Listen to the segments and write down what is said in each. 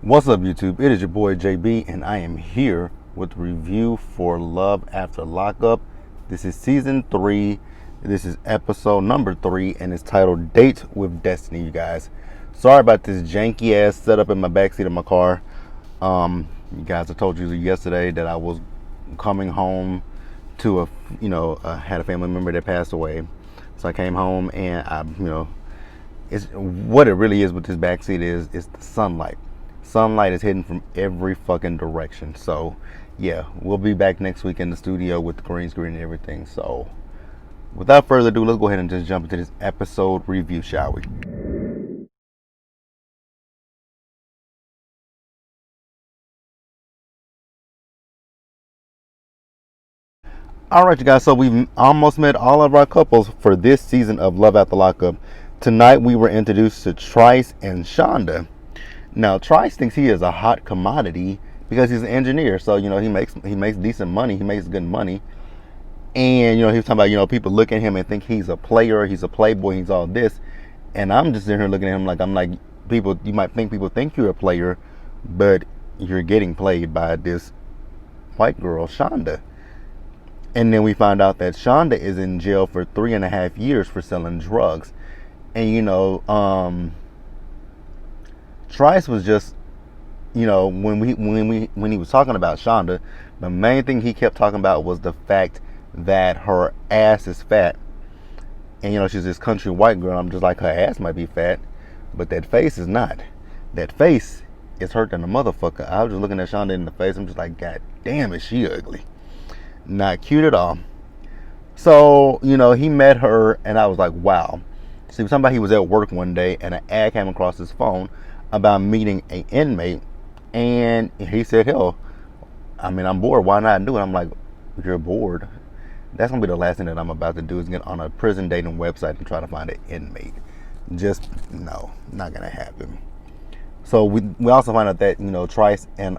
What's up, YouTube? It is your boy JB, and I am here with the review for Love After Lockup. This is season 3. This is episode number 3, and it's titled Date with Destiny, you guys. Sorry about this janky ass setup in my backseat of my car. You guys, I told you yesterday that I was coming home to had a family member that passed away. So I came home, and it's what it really is with this backseat is the sunlight. Sunlight is hitting from every fucking direction. So yeah, we'll be back next week in the studio with the green screen and everything. So without further ado, let's go ahead and just jump into this episode review, shall we? Alright, you guys, so we've almost met all of our couples for this season of Love After Lockup. Tonight we were introduced to Trice and Shonda. Now, Trice thinks he is a hot commodity because he's an engineer. So, he makes decent money. He makes good money. And, he was talking about, people look at him and think he's a player, he's a playboy, he's all this. And I'm just sitting here looking at him like, you might think people think you're a player, but you're getting played by this white girl, Shonda. And then we find out that Shonda is in jail for 3.5 years for selling drugs. And, Trice was just, when he was talking about Shonda, the main thing he kept talking about was the fact that her ass is fat. And, she's this country white girl. I'm just like, her ass might be fat, but that face is not. That face is hurting a motherfucker. I was just looking at Shonda in the face. I'm just like, God damn, is she ugly. Not cute at all. So, he met her, and I was like, wow. So he was talking about he was at work one day, and an ad came across his phone about meeting an inmate, and he said, hell, I'm bored, why not do it? I'm like, you're bored? That's gonna be the last thing that I'm about to do, is get on a prison dating website and try to find an inmate. Just, no, not gonna happen. So we also find out that, Trice and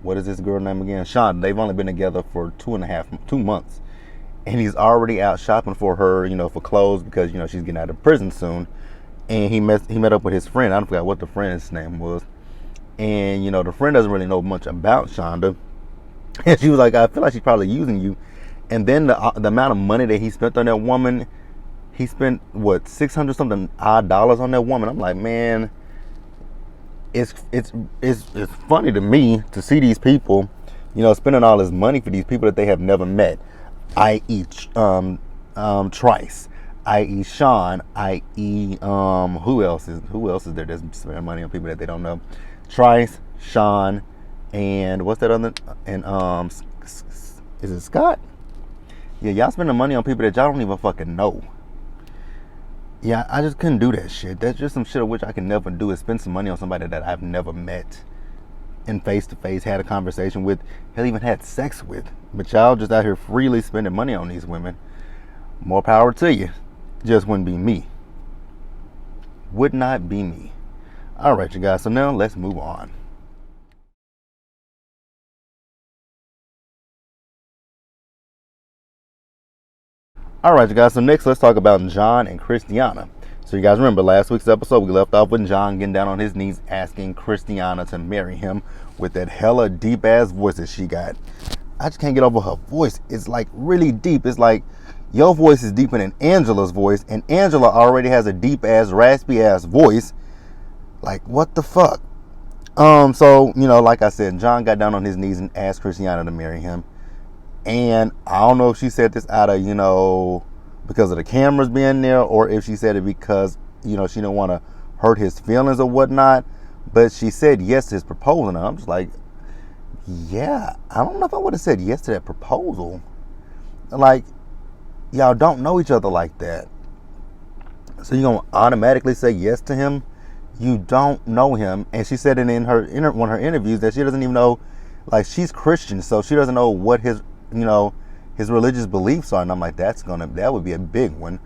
what is this girl name again? Shawn. They've only been together for 2 months. And he's already out shopping for her, for clothes because, she's getting out of prison soon. And he met up with his friend. I forgot what the friend's name was. And, the friend doesn't really know much about Shonda. And she was like, I feel like she's probably using you. And then the amount of money that he spent on that woman, he spent, what, 600 something odd dollars on that woman. I'm like, man, it's funny to me to see these people, spending all this money for these people that they have never met, i.e. Trice, i.e. Shawn, i.e. who else is there that's spending money on people that they don't know? Trice, Shawn, and what's that other? And is it Scott? Yeah, y'all spending money on people that y'all don't even fucking know. Yeah, I just couldn't do that shit. That's just some shit of which I can never do, is spend some money on somebody that I've never met and face to face, had a conversation with, hell, even had sex with. But y'all just out here freely spending money on these women. More power to you. Just wouldn't be me. Would not be me. Alright, you guys, so now let's move on. Alright, you guys, so next let's talk about John and Christiana. So you guys remember last week's episode, we left off with John getting down on his knees asking Christiana to marry him with that hella deep ass voice that she got. I just can't get over her voice. It's like really deep. It's like your voice is deeper than Angela's voice, and Angela already has a deep ass, raspy ass voice. Like, what the fuck? So, like I said, John got down on his knees and asked Christiana to marry him. And I don't know if she said this out of, because of the cameras being there, or if she said it because, she didn't want to hurt his feelings or whatnot. But she said yes to his proposal. And I'm just like, yeah, I don't know if I would have said yes to that proposal. Like, y'all don't know each other like that. So you're going to automatically say yes to him? You don't know him. And she said it in one of her interviews that she doesn't even know, like, she's Christian, so she doesn't know what his religious beliefs are. And I'm like, that would be a big one.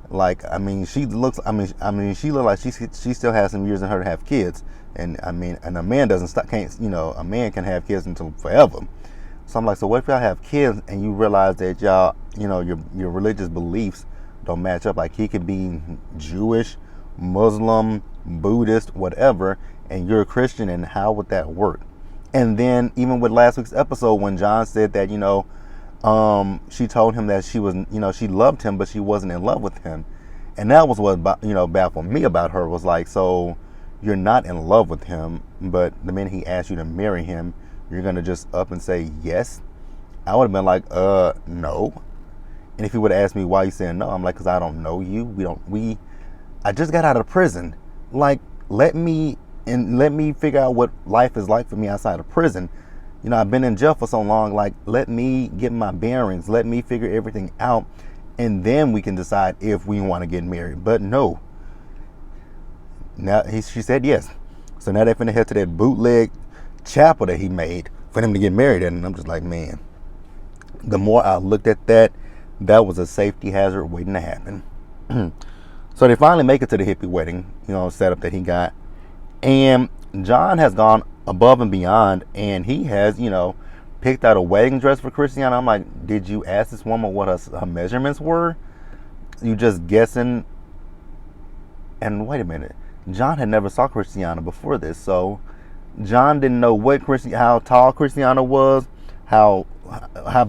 Like, she looks like she still has some years in her to have kids. And and a man a man can have kids until forever. So I'm like, so what if y'all have kids and you realize that y'all, your religious beliefs don't match up? Like, he could be Jewish, Muslim, Buddhist, whatever, and you're a Christian, and how would that work? And then even with last week's episode, when John said that, she told him that she was, she loved him, but she wasn't in love with him. And that was what, baffled me about her, was like, so you're not in love with him, but the minute he asked you to marry him, you're going to just up and say yes? I would have been like, no. And if he would have asked me why you saying no, I'm like, because I don't know you. I just got out of prison. Like, let me figure out what life is like for me outside of prison. I've been in jail for so long. Like, let me get my bearings. Let me figure everything out. And then we can decide if we want to get married. But no. Now, she said yes. So now they're finna head to that bootleg chapel that he made for them to get married at. And I'm just like, man, the more I looked at that was a safety hazard waiting to happen. So they finally make it to the hippie wedding, setup that he got. And John has gone above and beyond, and he has, picked out a wedding dress for Christiana. I'm like, did you ask this woman what her measurements were? You just guessing? And wait a minute, John had never saw Christiana before this, so John didn't know how tall Christiana was, how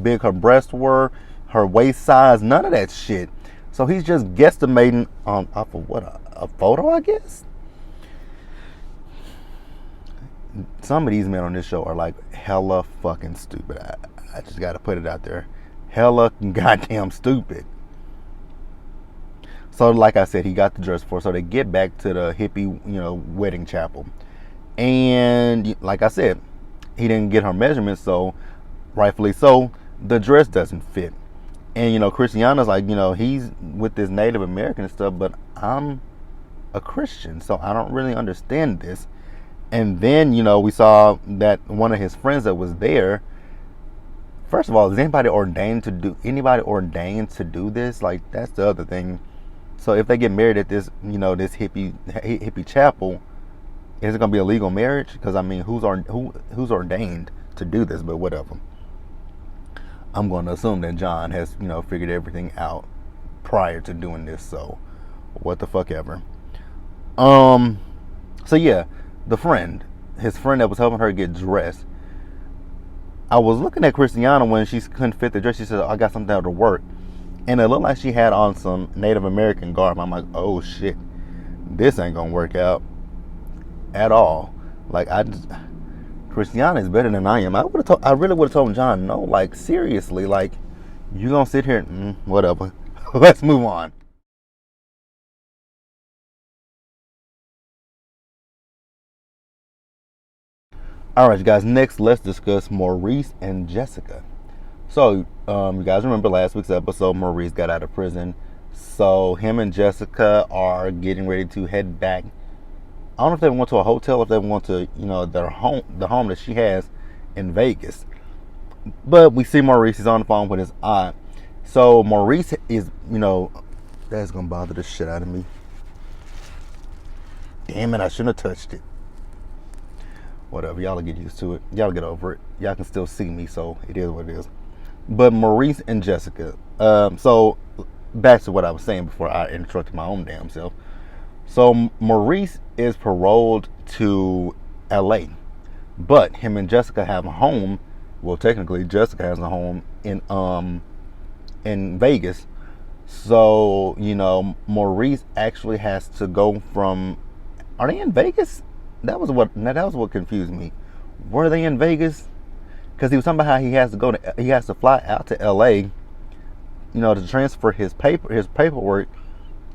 big her breasts were, her waist size, none of that shit. So he's just guesstimating off of what, a photo, I guess? Some of these men on this show are like hella fucking stupid. I just gotta put it out there. Hella goddamn stupid. So like I said, he got the dress for her. So they get back to the hippie, wedding chapel. And like I said, he didn't get her measurements, so rightfully so, the dress doesn't fit. And Christiana's like, he's with this Native American stuff, but I'm a Christian, so I don't really understand this. And then, we saw that one of his friends that was there. First of all, is anybody ordained to do this? Like, that's the other thing. So if they get married at this, this hippie chapel, is it gonna be a legal marriage? Because I mean, who's ordained to do this? But whatever. I'm going to assume that John has, figured everything out prior to doing this. So, what the fuck ever. So yeah, his friend that was helping her get dressed. I was looking at Christiana when she couldn't fit the dress. She said, I got something to work. And it looked like she had on some Native American garb. I'm like, oh shit, this ain't going to work out at all. Like, Christiana is better than I am. I really would have told John, no, like, seriously, like, you gonna sit here and whatever. Let's move on. All right, you guys, next let's discuss Maurice and Jessica. So, you guys remember last week's episode, Maurice got out of prison. So, him and Jessica are getting ready to head back. I don't know if they went to a hotel, if they went to, the home that she has in Vegas. But we see Maurice is on the phone with his aunt. So Maurice is, that's going to bother the shit out of me. Damn it, I shouldn't have touched it. Whatever, y'all will get used to it. Y'all get over it. Y'all can still see me, so it is what it is. But Maurice and Jessica. So back to what I was saying before I interrupted my own damn self. So Maurice is paroled to LA, but him and Jessica have a home. Well, technically, Jessica has a home in Vegas. So Maurice actually has to go from. Are they in Vegas? That was what confused me. Were they in Vegas? Because he was talking about how he has to fly out to LA, to transfer his paperwork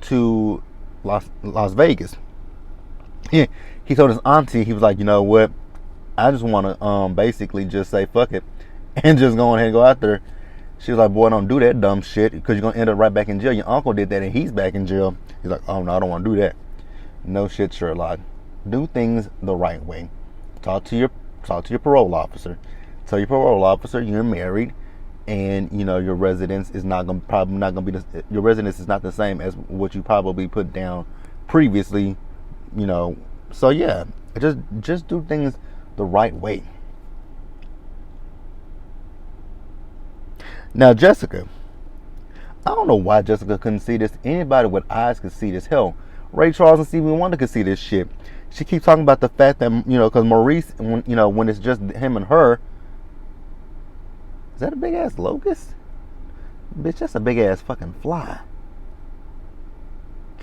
to Las Vegas. He told his auntie, he was like, you know what, I just want to basically just say fuck it and just go ahead and go out there. She was like, boy, don't do that dumb shit because you're gonna end up right back in jail. Your uncle did that and he's back in jail. He's like, oh no, I don't want to do that. No shit, Sherlock. Do things the right way. Talk to your parole officer. Tell your parole officer you're married, and your residence is probably not gonna be your residence is not the same as what you probably put down previously. So yeah, just do things the right way. Now Jessica, I don't know why Jessica couldn't see this. Anybody with eyes could see this. Hell, Ray Charles and Stevie Wonder could see this shit. She keeps talking about the fact that, because Maurice, when it's just him and her, is that a big ass locust? Bitch, that's a big ass fucking fly.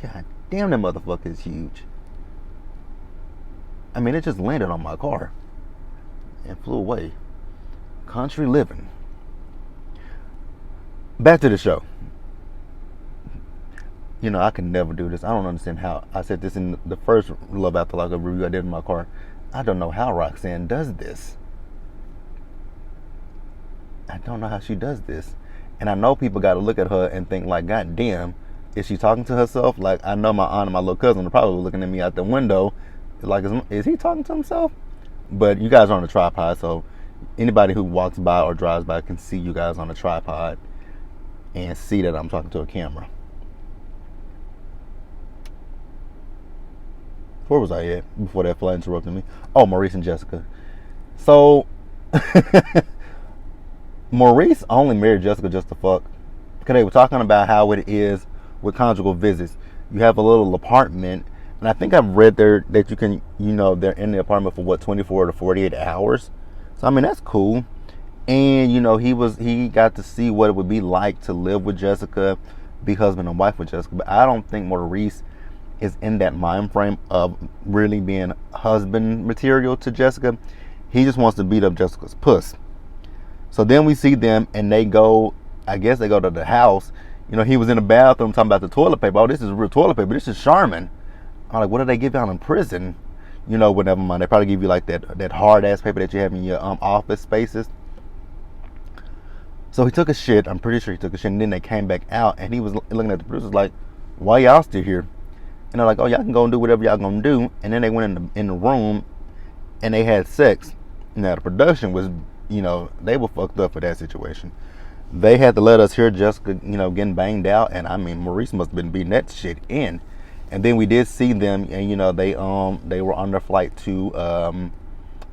God damn, that motherfucker is huge. I mean, it just landed on my car and flew away. Country living. Back to the show. I can never do this. I don't understand how. I said this in the first Love After Lockup review I did in my car. I don't know how Roxanne does this. I don't know how she does this. And I know people got to look at her and think like, God damn, is she talking to herself? Like, I know my aunt and my little cousin are probably looking at me out the window. Like, is he talking to himself? But you guys are on a tripod, so anybody who walks by or drives by can see you guys on a tripod and see that I'm talking to a camera. Where was I at before that flight interrupted me? Oh, Maurice and Jessica. So, Maurice only married Jessica just to fuck. Because they were talking about how it is with conjugal visits. You have a little apartment, and I think I've read there that you can, they're in the apartment for 24 to 48 hours. So, I mean, that's cool. And, he got to see what it would be like to live with Jessica, be husband and wife with Jessica. But I don't think Maurice is in that mind frame of really being husband material to Jessica. He just wants to beat up Jessica's puss. So then we see them and they go to the house. He was in the bathroom talking about the toilet paper. Oh, this is real toilet paper. This is Charmin. I'm like, what do they give out in prison? But never mind. They probably give you like that hard ass paper that you have in your office spaces. So he took a shit. I'm pretty sure he took a shit. And then they came back out and he was looking at the producers like, why y'all still here? And they're like, oh, y'all can go and do whatever y'all gonna do. And then they went in the room and they had sex. Now the production was, they were fucked up for that situation. They had to let us hear Jessica, getting banged out. And I mean, Maurice must have been beating that shit in. And then we did see them, and they were on their flight to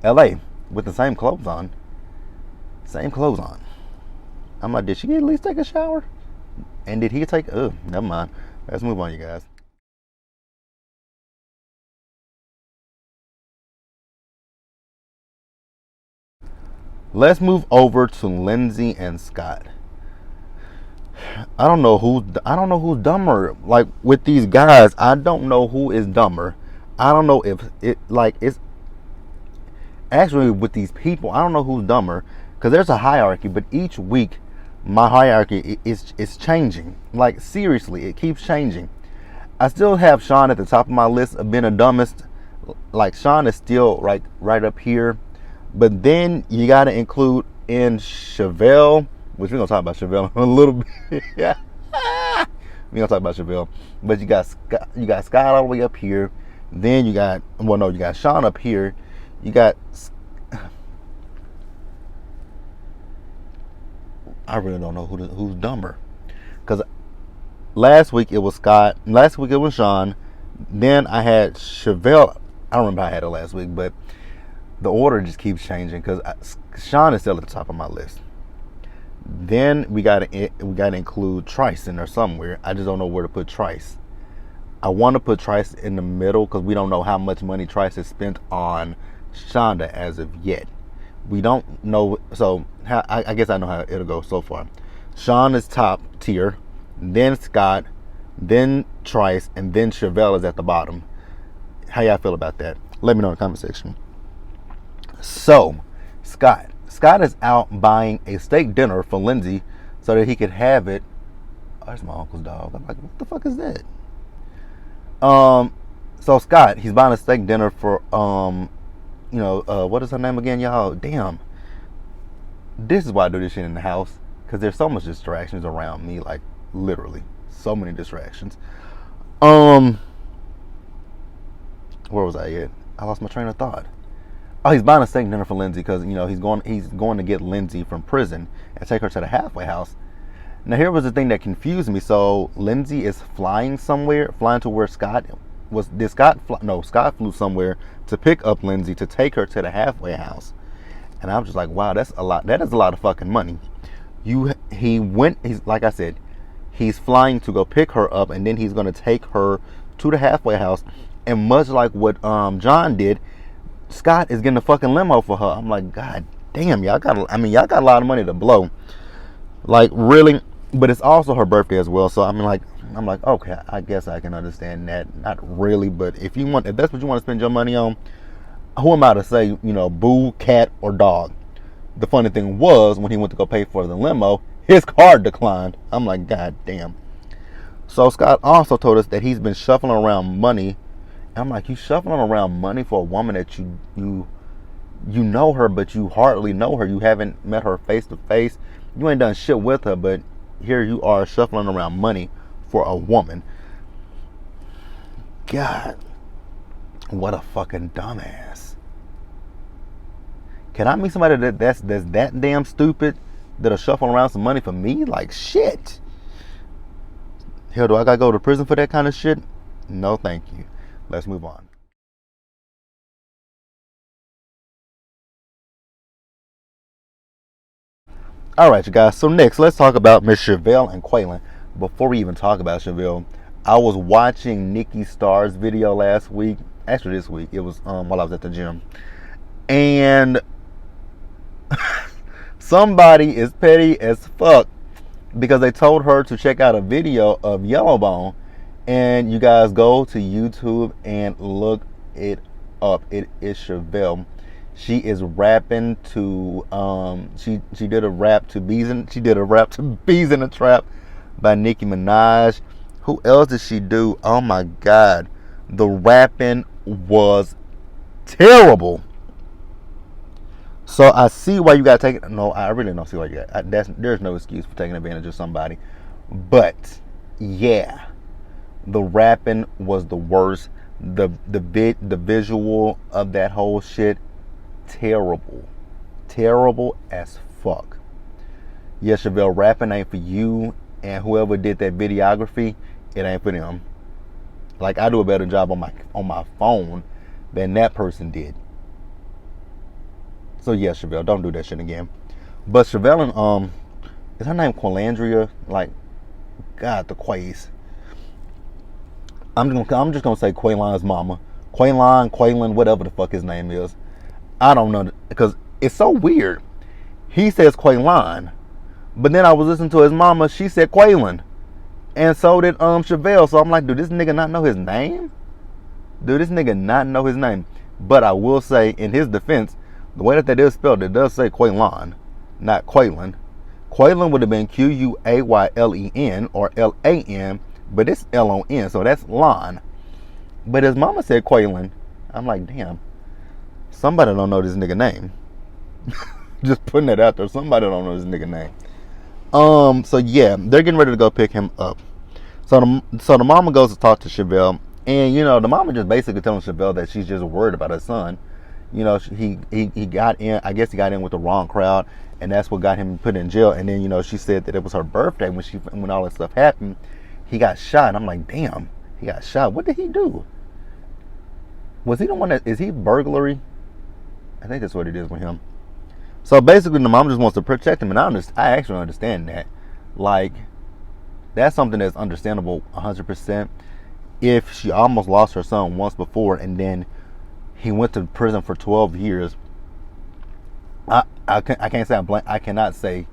LA with the same clothes on. I'm like, did she at least take a shower? And did he take? Oh, never mind. Let's move on, you guys. Let's move over to Lindsay and Scott. I don't know who's dumber. Like with these guys, I don't know who is dumber. I don't know if it's actually with these people. I don't know who's dumber because there's a hierarchy. But each week, my hierarchy is changing. Like seriously, it keeps changing. I still have Shawn at the top of my list of being the dumbest. Like Shawn is still right up here. But then you got to include in Chevelle, which we're going to talk about Chevelle in a little bit. Yeah. We're going to talk about Chevelle. But you got Scott all the way up here. Then you got Shawn up here. You got, I really don't know who's dumber. Because last week it was Scott. Last week it was Shawn. Then I had Chevelle. I don't remember how I had it last week, but the order just keeps changing because Shawn is still at the top of my list. Then we got to include Trice in there somewhere. I just don't know where to put Trice. I want to put Trice in the middle because we don't know how much money Trice has spent on Shonda as of yet. We don't know. So I guess I know how it'll go so far. Shawn is top tier, then Scott, then Trice, and then Chevelle is at the bottom. How y'all feel about that? Let me know in the comment section. So, Scott is out buying a steak dinner for Lindsay so that he could have it. Oh, there's my uncle's dog. I'm like, what the fuck is that? So Scott, he's buying a steak dinner for, what is her name again, y'all? Damn. This is why I do this shit in the house. Because there's so much distractions around me, like, literally. So many distractions. Where was I at? I lost my train of thought. Oh, he's buying a steak dinner for Lindsay because he's going to get Lindsay from prison and take her to the halfway house. Now here was the thing that confused me. So Lindsay is flying to where Scott was. Scott flew somewhere to pick up Lindsay to take her to the halfway house, and I was just like, wow, that's a lot. That is a lot of fucking money. He's like I said, he's flying to go pick her up, and then he's going to take her to the halfway house, and much like what John did, Scott is getting a fucking limo for her. I'm like, God damn, y'all got a lot of money to blow. Like, really? But it's also her birthday as well. So I'm like, okay, I guess I can understand that. Not really, but if that's what you want to spend your money on, who am I to say, boo, cat, or dog? The funny thing was, when he went to go pay for the limo, his card declined. I'm like, God damn. So Scott also told us that he's been shuffling around money. I'm like, you shuffling around money for a woman that you know her, but you hardly know her. You haven't met her face to face. You ain't done shit with her, but here you are shuffling around money for a woman. God, what a fucking dumbass. Can I meet somebody that's that damn stupid that'll shuffle around some money for me? Like, shit. Hell, do I gotta go to prison for that kind of shit? No, thank you. Let's move on. Alright, you guys. So next, let's talk about Miss Chevelle and Quaylon. Before we even talk about Chevelle, I was watching Nikki Starr's video last week. Actually, this week. It was while I was at the gym. And somebody is petty as fuck because they told her to check out a video of Yellowbone. And you guys go to YouTube and look it up. It is Chevelle. She is rapping to she did a rap to Bees in a Trap by Nicki Minaj. Who else did she do? Oh my god. The rapping was terrible. So I see why you got to take it. No, I really don't see why you got there's no excuse for taking advantage of somebody. But yeah, the rapping was the worst. The visual of that whole shit, terrible as fuck. Yeah, Chevelle, rapping ain't for you, and whoever did that videography, it ain't for them. Like, I do a better job on my phone than that person did. So yeah, Chevelle, don't do that shit again. But Chevelle and is her name Quilandria? Like, God, the Quays. I'm just gonna say Quaylon's mama. Quaylon, whatever the fuck his name is. I don't know, because it's so weird. He says Quaylon, but then I was listening to his mama. She said Quaylon, and so did Chevelle. So I'm like, do this nigga not know his name? But I will say, in his defense, the way that is spelled, it does say Quaylon, not Quaylon. Quaylon would have been Quaylen or LAN, but it's LON, so that's Lon. But his mama said Quaylon. I'm like, damn. Somebody don't know this nigga name. Just putting it out there. Somebody don't know this nigga name. So yeah, they're getting ready to go pick him up. So the mama goes to talk to Chevelle, and the mama just basically telling Chevelle that she's just worried about her son. He got in. I guess he got in with the wrong crowd, and that's what got him put in jail. And then she said that it was her birthday when all that stuff happened. He got shot. I'm like, damn, he got shot. What did he do? Was he the one is he burglary? I think that's what it is with him. So basically, the mom just wants to protect him, and I actually understand that. Like, that's something that's understandable 100%. If she almost lost her son once before, and then he went to prison for 12 years, I can't say I cannot say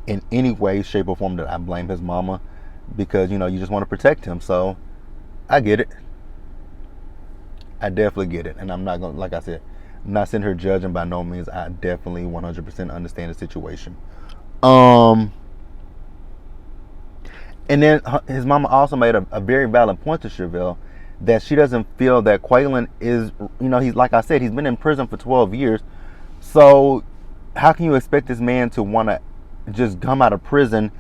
in any way, shape, or form that I blame his mama, because you just want to protect him. So I get it. I definitely get it, and I'm not gonna, like I said, I'm not sitting here judging by no means. I definitely 100% understand the situation. And then his mama also made a very valid point to Chevelle, that she doesn't feel that Quaylon is, he's, like I said, he's been in prison for 12 years. So how can you expect this man to want to just come out of prison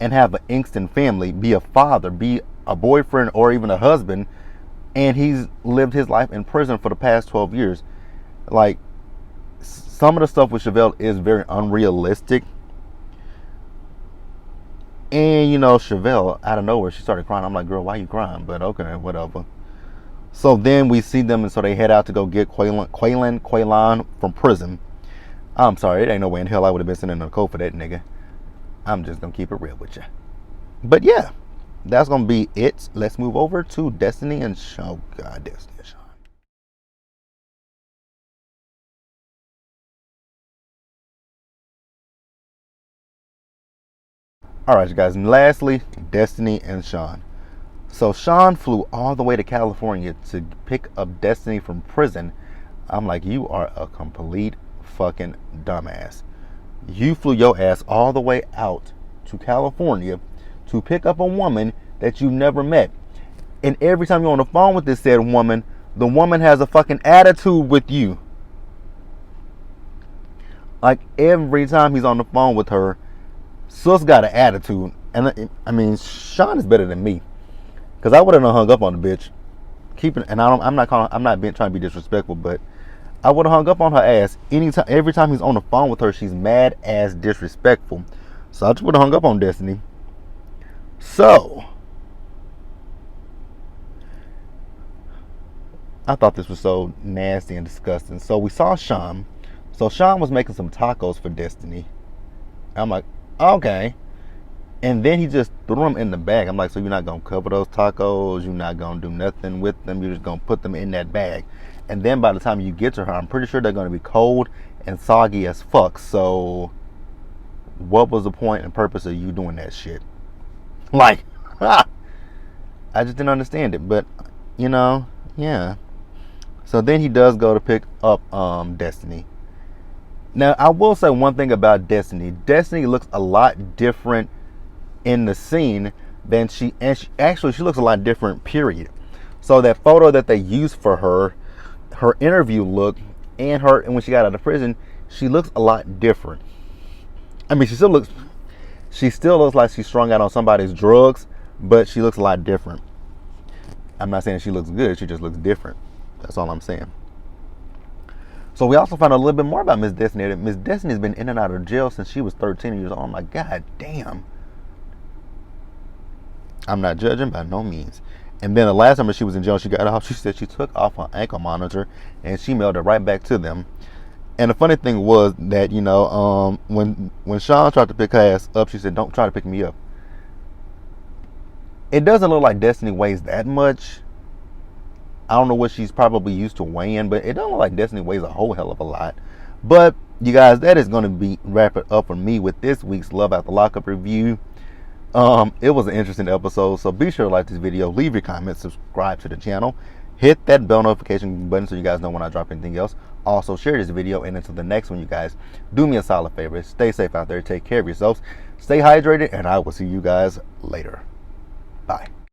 and have an instant family, be a father, be a boyfriend, or even a husband, and he's lived his life in prison for the past 12 years? Like, some of the stuff with Chevelle is very unrealistic. And Chevelle, out of nowhere, she started crying. I'm like, girl, why you crying? But okay, whatever. So then we see them, and so they head out to go get Quaylon from prison. I'm sorry, it ain't no way in hell I would have been sitting in a coat for that nigga. I'm just gonna keep it real with you. But yeah, that's gonna be it. Let's move over to Destiny and Shawn. Oh God, Destiny and Shawn. All right, you guys. And lastly, Destiny and Shawn. So Shawn flew all the way to California to pick up Destiny from prison. I'm like, you are a complete fucking dumbass. You flew your ass all the way out to California to pick up a woman that you never met. And every time you're on the phone with this said woman, the woman has a fucking attitude with you. Like every time he's on the phone with her, Sus got an attitude. And I mean, Shawn is better than me. Cause I would have hung up on the bitch. I'm not being trying to be disrespectful, but I would have hung up on her ass anytime. Every time he's on the phone with her, she's mad as disrespectful. So I just would have hung up on Destiny. So I thought this was so nasty and disgusting. So we saw Shawn. So Shawn was making some tacos for Destiny. I'm like, okay. And then he just threw them in the bag. I'm like, so you're not going to cover those tacos? You're not going to do nothing with them? You're just going to put them in that bag. And then by the time you get to her, I'm pretty sure they're going to be cold and soggy as fuck. So what was the point and purpose of you doing that shit? Like, I just didn't understand it. But, yeah. So then he does go to pick up Destiny. Now, I will say one thing about Destiny. Destiny looks a lot different in the scene than she looks a lot different, period. So that photo that they used for her interview look, and when she got out of prison, she looks a lot different. I mean, she still looks like she's strung out on somebody's drugs, but she looks a lot different. I'm not saying she looks good, she just looks different. That's all I'm saying. So we also found out a little bit more about Miss Destiny. That Miss Destiny's been in and out of jail since she was 13 years old. I'm like, God damn. I'm not judging by no means. And then the last time that she was in jail, she got out, she said she took off her ankle monitor and she mailed it right back to them. And the funny thing was that, when Shawn tried to pick her ass up, she said, don't try to pick me up. It doesn't look like Destiny weighs that much. I don't know what she's probably used to weighing, but it doesn't look like Destiny weighs a whole hell of a lot. But you guys, that is going to wrap it up for me with this week's Love After Lockup review. It was an interesting episode, so be sure to like this video, leave your comments, subscribe to the channel, hit that bell notification button so you guys know when I drop anything else. Also share this video, and until the next one, you guys, do me a solid favor, stay safe out there, take care of yourselves, stay hydrated, and I will see you guys later. Bye.